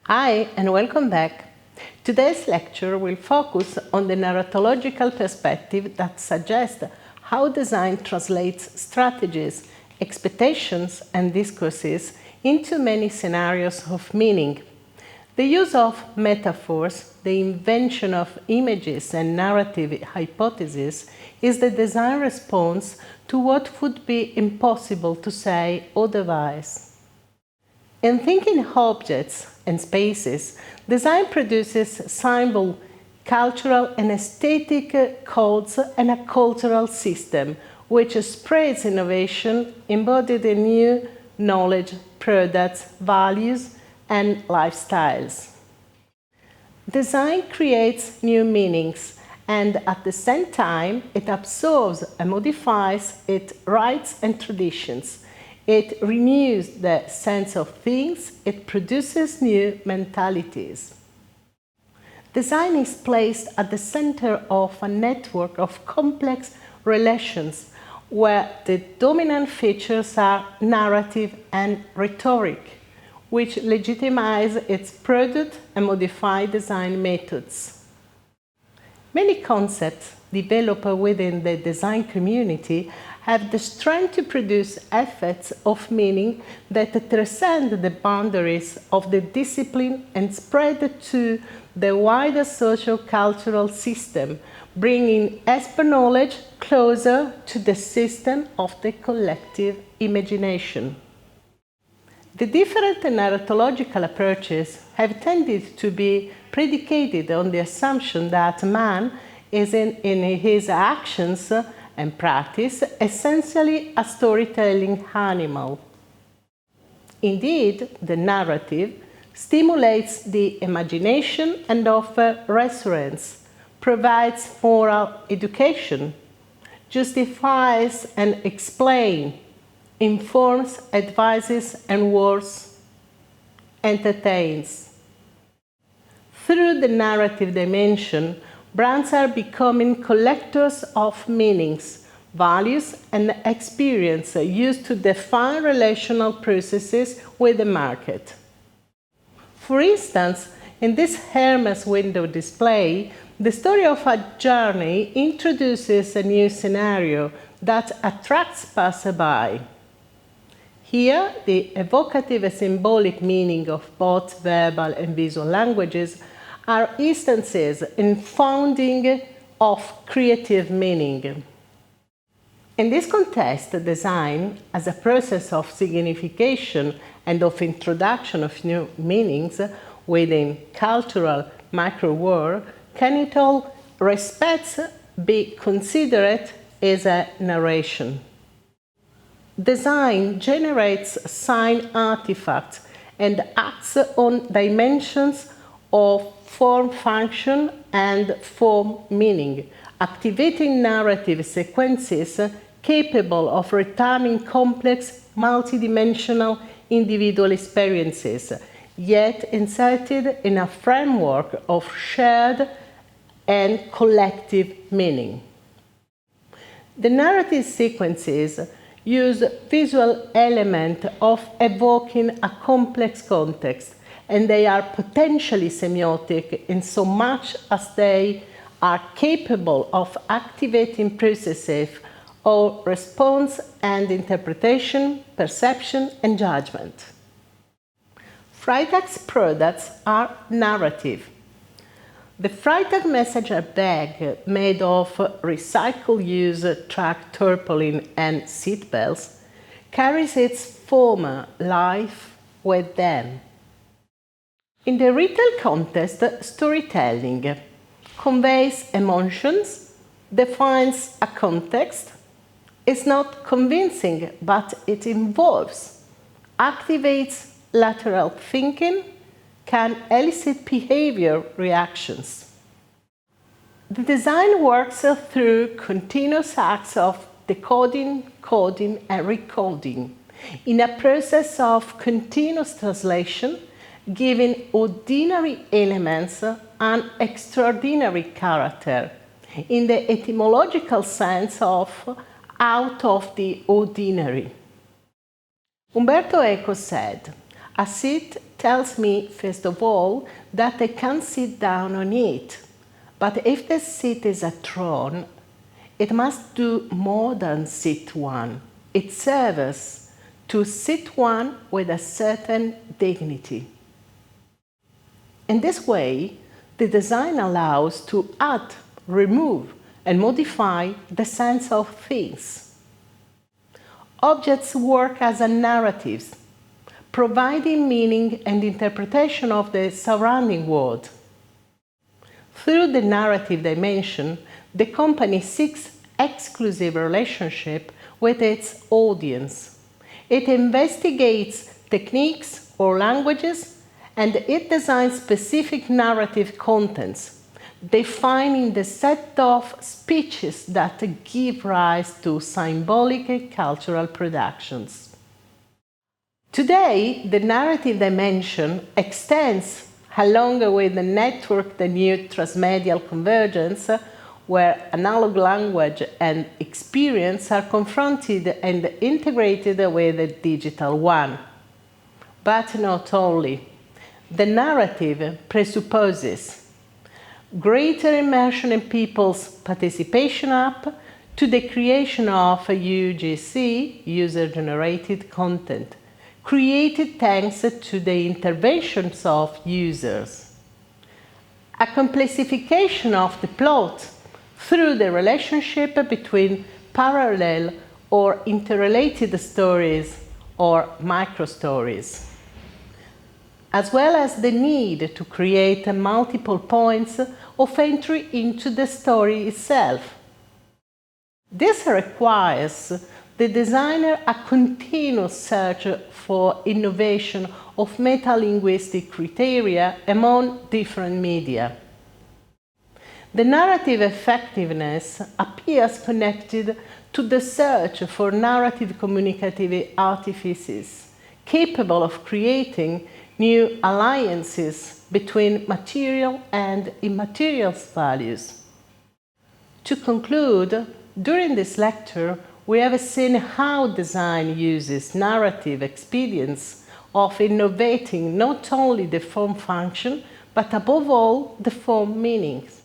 Hi and welcome back. Today's lecture will focus on the narratological perspective that suggests how design translates strategies, expectations and discourses into many scenarios of meaning. The use of metaphors, the invention of images and narrative hypotheses is the design response to what would be impossible to say otherwise. In thinking objects and spaces, design produces symbol, cultural and aesthetic codes and a cultural system which spreads innovation embodied in new knowledge, products, values and lifestyles. Design creates new meanings and at the same time it absorbs and modifies its rights and traditions. It renews the sense of things, it produces new mentalities. Design is placed at the center of a network of complex relations where the dominant features are narrative and rhetoric, which legitimize its product and modify design methods. Many concepts developed within the design community have the strength to produce effects of meaning that transcend the boundaries of the discipline and spread to the wider socio-cultural system, bringing expert knowledge closer to the system of the collective imagination. The different narratological approaches have tended to be predicated on the assumption that man is in his actions and practice essentially a storytelling animal. Indeed, the narrative stimulates the imagination and offers reassurance, provides moral education, justifies and explains, informs, advises and worse, entertains. Through the narrative dimension, brands are becoming collectors of meanings, values and experience used to define relational processes with the market. For instance, in this Hermes window display, the story of a journey introduces a new scenario that attracts passersby. Here, the evocative and symbolic meaning of both verbal and visual languages are instances in founding of creative meaning. In this context, design, as a process of signification and of introduction of new meanings within cultural micro-world, can in all respects be considered as a narration. Design generates sign artifacts and acts on dimensions of form function and form meaning, activating narrative sequences capable of returning complex, multidimensional individual experiences, yet inserted in a framework of shared and collective meaning. The narrative sequences use visual elements of evoking a complex context, and they are potentially semiotic in so much as they are capable of activating processes of response and interpretation, perception, and judgment. Freytag's products are narrative. The Freytag messenger bag, made of recycled used truck tarpaulin and seatbelts, carries its former life with them. In the retail context, storytelling conveys emotions, defines a context, is not convincing, but it involves, activates lateral thinking, can elicit behavior reactions. The design works through continuous acts of decoding, coding, and recoding in a process of continuous translation, giving ordinary elements an extraordinary character, in the etymological sense of out of the ordinary. Umberto Eco said, "A seat tells me, first of all, that I can sit down on it. But if the seat is a throne, it must do more than sit one. It serves to sit one with a certain dignity. In this way, the design allows to add, remove, and modify the sense of things. Objects work as a narratives, providing meaning and interpretation of the surrounding world. Through the narrative dimension, the company seeks exclusive relationship with its audience. It investigates techniques or languages, and it designs specific narrative contents, defining the set of speeches that give rise to symbolic cultural productions. Today, the narrative dimension extends along with the network, the new transmedial convergence, where analog language and experience are confronted and integrated with the digital one. But not only. The narrative presupposes greater immersion in people's participation up to the creation of UGC, user-generated content, created thanks to the interventions of users. A complexification of the plot through the relationship between parallel or interrelated stories or micro-stories, as well as the need to create multiple points of entry into the story itself. This requires the designer a continuous search for innovation of metalinguistic criteria among different media. The narrative effectiveness appears connected to the search for narrative communicative artifices capable of creating new alliances between material and immaterial values. To conclude, during this lecture, we have seen how design uses narrative experience of innovating not only the form function, but above all, the form meanings.